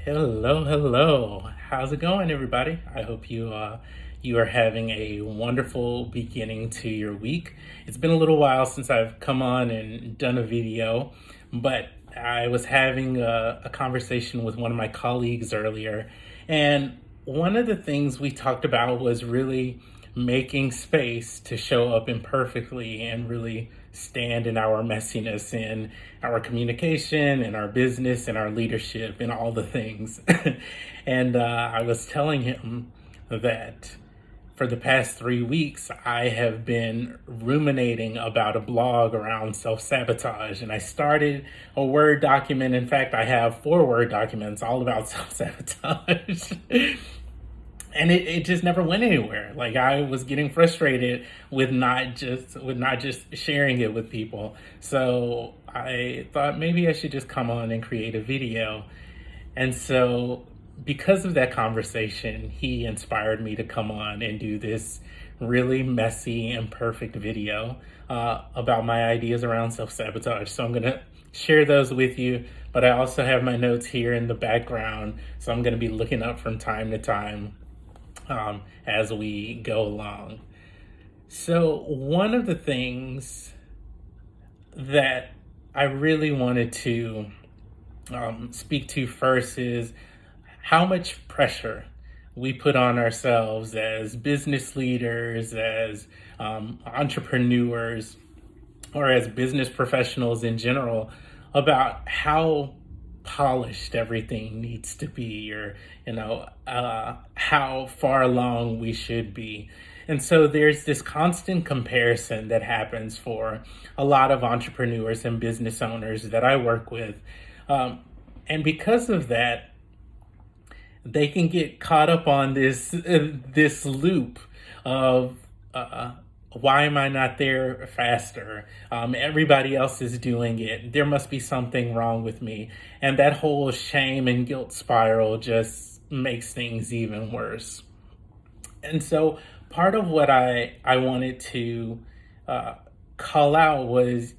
Hello. How's it going, everybody? I hope you are having a wonderful beginning to your week. It's been a little while since I've come on and done a video, but I was having a conversation with one of my colleagues earlier, and one of the things we talked about was really making space to show up imperfectly and really stand in our messiness, in our communication, in our business, in our leadership, in all the things. And I was telling him that for the past 3 weeks, I have been ruminating about a blog around self-sabotage. And I started a Word document. In fact, I have 4 Word documents all about self-sabotage. And it just never went anywhere. Like, I was getting frustrated with not just sharing it with people. So I thought maybe I should just come on and create a video. And so because of that conversation, he inspired me to come on and do this really messy and perfect video about my ideas around self-sabotage. So I'm going to share those with you, but I also have my notes here in the background. So I'm going to be looking up from time to time as we go along. So one of the things that I really wanted to speak to first is how much pressure we put on ourselves as business leaders, as entrepreneurs, or as business professionals in general about how polished everything needs to be, or how far along we should be. And so there's this constant comparison that happens for a lot of entrepreneurs and business owners that I work with, and because of that, they can get caught up on this loop of why am I not there faster? Everybody else is doing it. There must be something wrong with me. And that whole shame and guilt spiral just makes things even worse. And so part of what I wanted to call out was,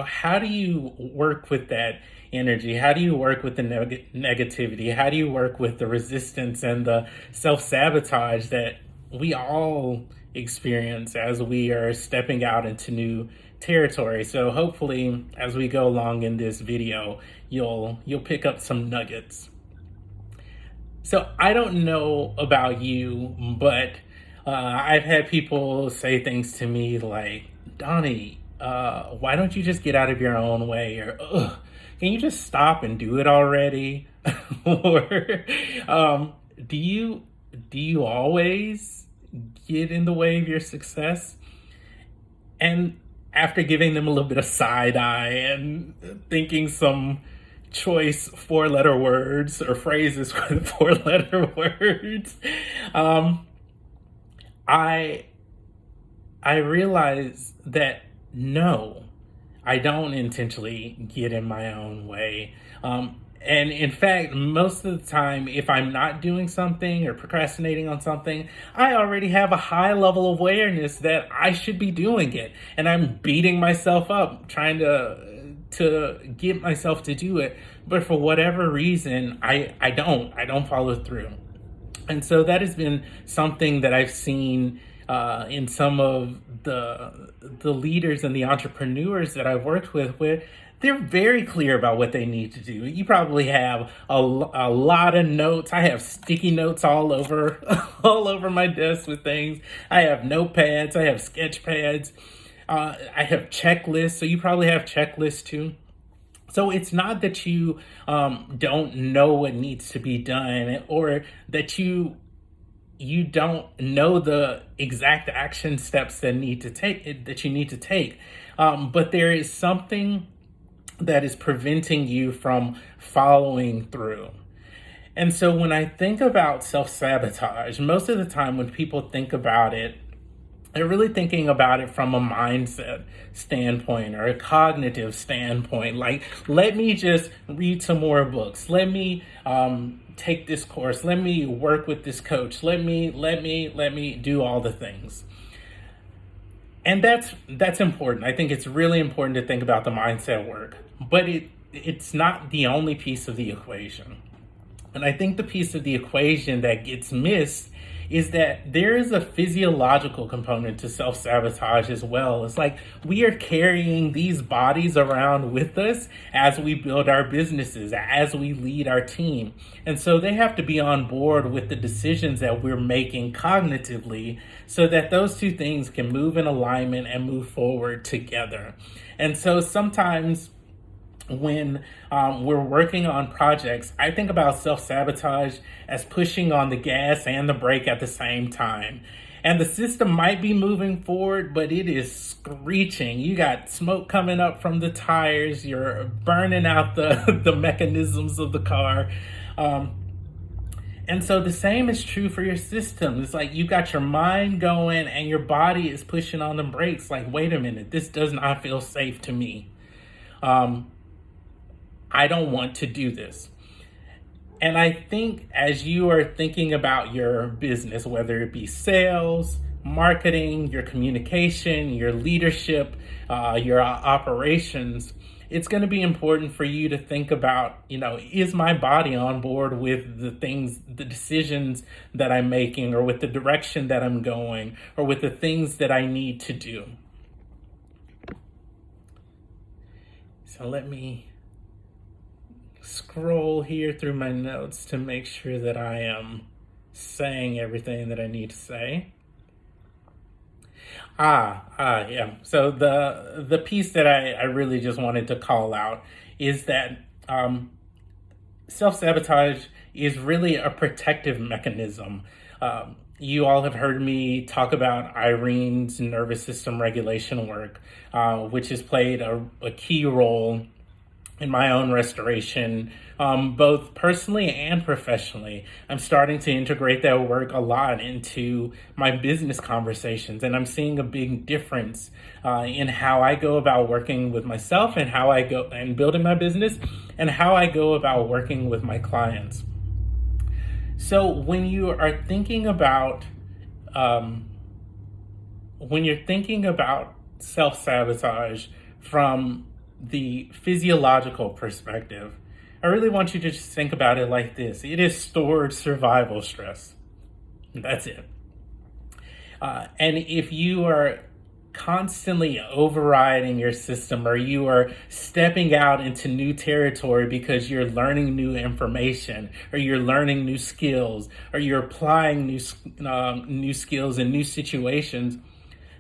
how do you work with that energy? How do you work with the negativity? How do you work with the resistance and the self-sabotage that we all experience as we are stepping out into new territory? So hopefully, as we go along in this video, you'll pick up some nuggets. So I don't know about you, but I've had people say things to me like, Donnie, why don't you just get out of your own way? Or, ugh, can you just stop and do it already? Or do you always get in the way of your success? And after giving them a little bit of side eye and thinking some choice 4-letter words or phrases with 4-letter words, I realized that no, I don't intentionally get in my own way. And in fact, most of the time, if I'm not doing something or procrastinating on something, I already have a high level of awareness that I should be doing it. And I'm beating myself up, trying to get myself to do it. But for whatever reason, I don't follow through. And so that has been something that I've seen in some of the leaders and the entrepreneurs that I've worked with, where they're very clear about what they need to do. You probably have a lot of notes. I have sticky notes all over all over my desk with things. I have notepads. I have sketch pads. I have checklists. So you probably have checklists too. So it's not that you don't know what needs to be done, or that you don't know the exact action steps that you need to take. But there is something that is preventing you from following through. And so when I think about self-sabotage, most of the time when people think about it, they're really thinking about it from a mindset standpoint or a cognitive standpoint. Like, let me just read some more books. Let me take this course. Let me work with this coach. Let me do all the things. And that's important. I think it's really important to think about the mindset work, but it's not the only piece of the equation. And I think the piece of the equation that gets missed is that there is a physiological component to self sabotage as well. It's like we are carrying these bodies around with us as we build our businesses, as we lead our team. And so they have to be on board with the decisions that we're making cognitively so that those two things can move in alignment and move forward together. And so sometimes when we're working on projects, I think about self sabotage as pushing on the gas and the brake at the same time. And the system might be moving forward, but it is screeching. You got smoke coming up from the tires, you're burning out the mechanisms of the car. And so the same is true for your system. It's like you got your mind going and your body is pushing on the brakes. Like, wait a minute, this does not feel safe to me. I don't want to do this. And I think as you are thinking about your business, whether it be sales, marketing, your communication, your leadership, your operations, it's going to be important for you to think about, is my body on board with the things, the decisions that I'm making, or with the direction that I'm going, or with the things that I need to do? So let me scroll here through my notes to make sure that I am saying everything that I need to say. Yeah. So the piece that I really just wanted to call out is that self-sabotage is really a protective mechanism. You all have heard me talk about Irene's nervous system regulation work, which has played a key role in my own restoration, both personally and professionally. I'm starting to integrate that work a lot into my business conversations, and I'm seeing a big difference in how I go about working with myself and how I go and building my business and how I go about working with my clients. So when you are thinking about self-sabotage from the physiological perspective, I really want you to just think about it like this. It is stored survival stress. That's it. And if you are constantly overriding your system, or you are stepping out into new territory because you're learning new information, or you're learning new skills, or you're applying new skills in new situations,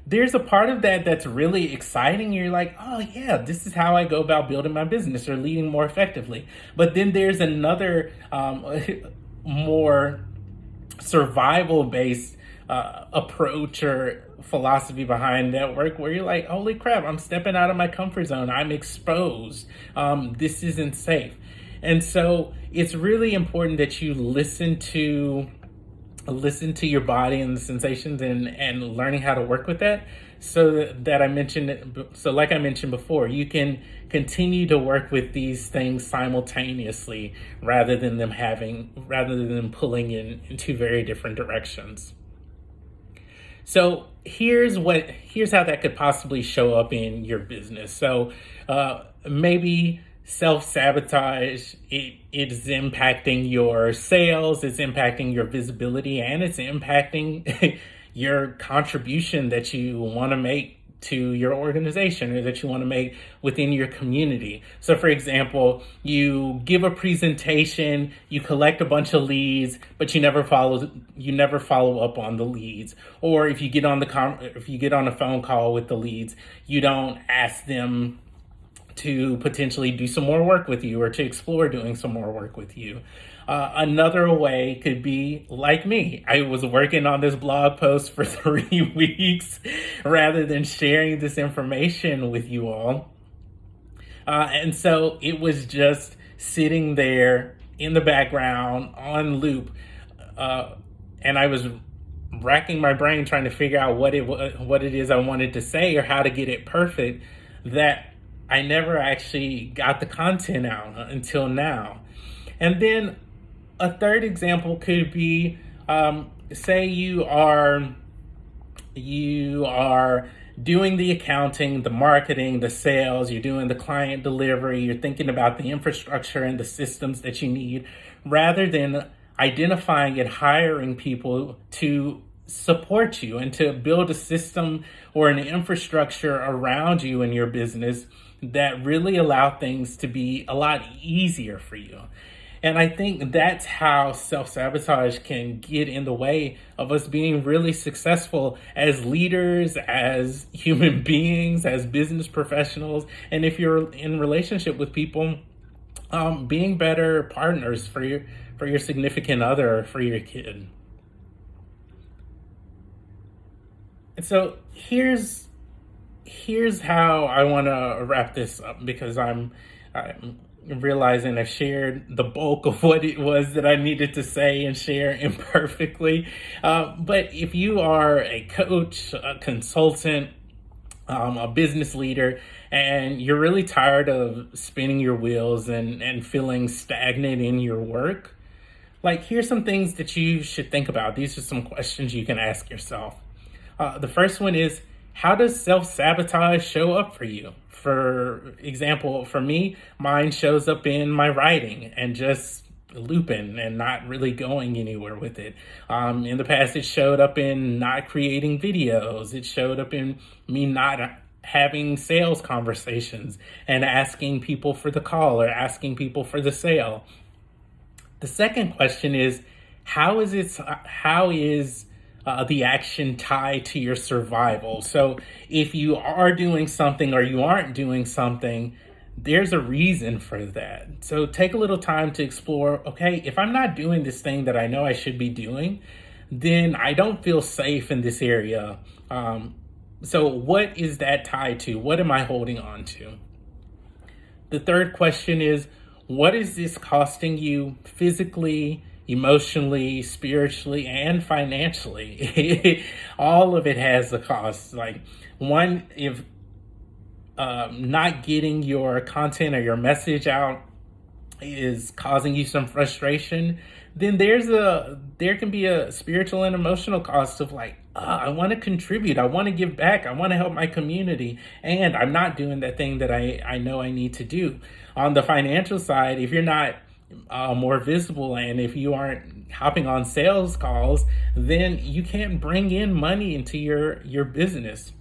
there's a part of that that's really exciting. You're like, oh yeah, this is how I go about building my business or leading more effectively. But then there's another more survival-based approach or philosophy behind that work, where you're like, holy crap, I'm stepping out of my comfort zone. I'm exposed. This isn't safe. And so it's really important that you listen to your body and the sensations, and learning how to work with that, so that I mentioned, so like I mentioned before, you can continue to work with these things simultaneously rather than them pulling in two very different directions. So here's how that could possibly show up in your business. So maybe self-sabotage, it is impacting your sales, it's impacting your visibility, and it's impacting your contribution that you want to make to your organization, or that you want to make within your community. So for example, you give a presentation, you collect a bunch of leads, but you never follow up on the leads. Or if you get on a phone call with the leads, you don't ask them to potentially do some more work with you, or to explore doing some more work with you. Another way could be like me. I was working on this blog post for 3 weeks rather than sharing this information with you all. And so it was just sitting there in the background on loop. And I was racking my brain trying to figure out what it is I wanted to say, or how to get it perfect, that I never actually got the content out until now. And then a third example could be, say you are doing the accounting, the marketing, the sales, you're doing the client delivery, you're thinking about the infrastructure and the systems that you need, rather than identifying and hiring people to support you and to build a system or an infrastructure around you in your business that really allow things to be a lot easier for you. And I think that's how self sabotage can get in the way of us being really successful as leaders, as human beings, as business professionals. And if you're in relationship with people, being better partners for your significant other, for your kid. And so here's how I want to wrap this up, because I'm realizing I've shared the bulk of what it was that I needed to say and share imperfectly. But if you are a coach, a consultant, a business leader, and you're really tired of spinning your wheels and feeling stagnant in your work, like, here's some things that you should think about. These are some questions you can ask yourself. The first one is, how does self-sabotage show up for you? For example, for me, mine shows up in my writing and just looping and not really going anywhere with it. In the past, it showed up in not creating videos. It showed up in me not having sales conversations and asking people for the call or asking people for the sale. The second question is, how is the action tied to your survival? So if you are doing something or you aren't doing something, there's a reason for that. So take a little time to explore, okay, if I'm not doing this thing that I know I should be doing, then I don't feel safe in this area. So what is that tied to? What am I holding on to? The third question is, what is this costing you physically, emotionally, spiritually, and financially? All of it has a cost. Like, one, if not getting your content or your message out is causing you some frustration, then there can be a spiritual and emotional cost of, like, I want to contribute, I want to give back, I want to help my community, and I'm not doing that thing that I know I need to do. On the financial side, if you're not more visible and if you aren't hopping on sales calls, then you can't bring in money into your business.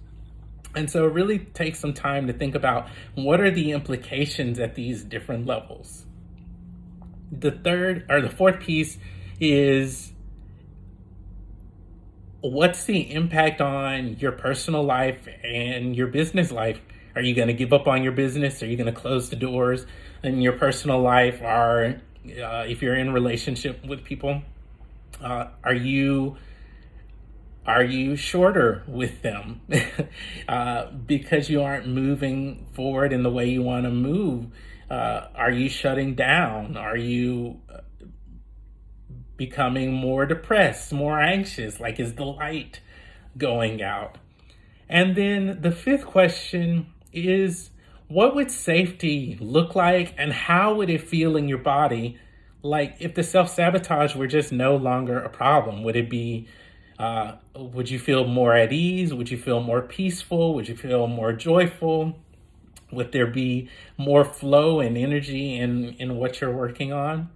And so it really takes some time to think about, what are the implications at these different levels. The fourth piece is, what's the impact on your personal life and your business life? Are you going to give up on your business? Are you going to close the doors in your personal life? Or if you're in a relationship with people, are you shorter with them because you aren't moving forward in the way you want to move? Are you shutting down? Are you becoming more depressed, more anxious? Like, is the light going out? And then the fifth question is, what would safety look like and how would it feel in your body? Like, if the self-sabotage were just no longer a problem, would you feel more at ease? Would you feel more peaceful? Would you feel more joyful? Would there be more flow and energy in what you're working on?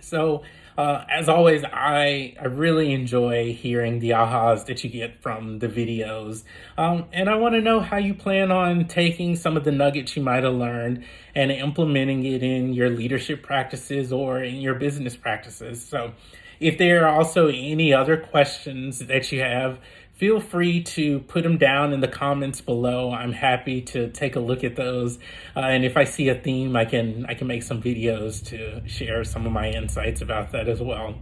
So, as always, I really enjoy hearing the ahas that you get from the videos. And I want to know how you plan on taking some of the nuggets you might have learned and implementing it in your leadership practices or in your business practices. So if there are also any other questions that you have, feel free to put them down in the comments below. I'm happy to take a look at those. And if I see a theme, I can make some videos to share some of my insights about that as well.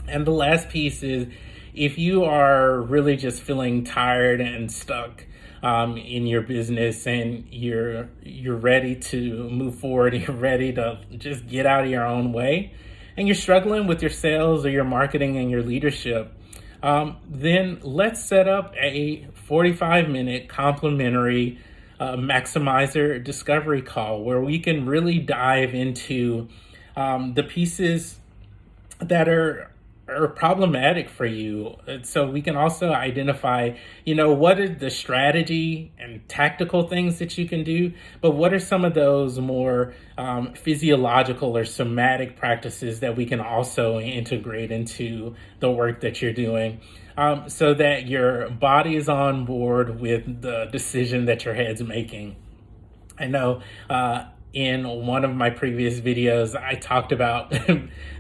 And the last piece is, if you are really just feeling tired and stuck in your business and you're ready to move forward, you're ready to just get out of your own way, and you're struggling with your sales or your marketing and your leadership, then let's set up a 45-minute complimentary maximizer discovery call where we can really dive into the pieces that are are problematic for you. So we can also identify, what is the strategy and tactical things that you can do, but what are some of those more physiological or somatic practices that we can also integrate into the work that you're doing, so that your body is on board with the decision that your head's making. I know in one of my previous videos, I talked about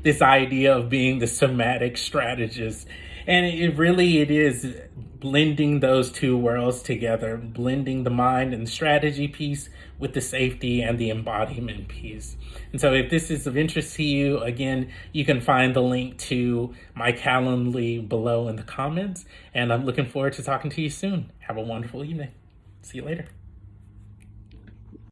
this idea of being the somatic strategist. And it is blending those two worlds together, blending the mind and the strategy piece with the safety and the embodiment piece. And so if this is of interest to you, again, you can find the link to my Calendly below in the comments. And I'm looking forward to talking to you soon. Have a wonderful evening. See you later.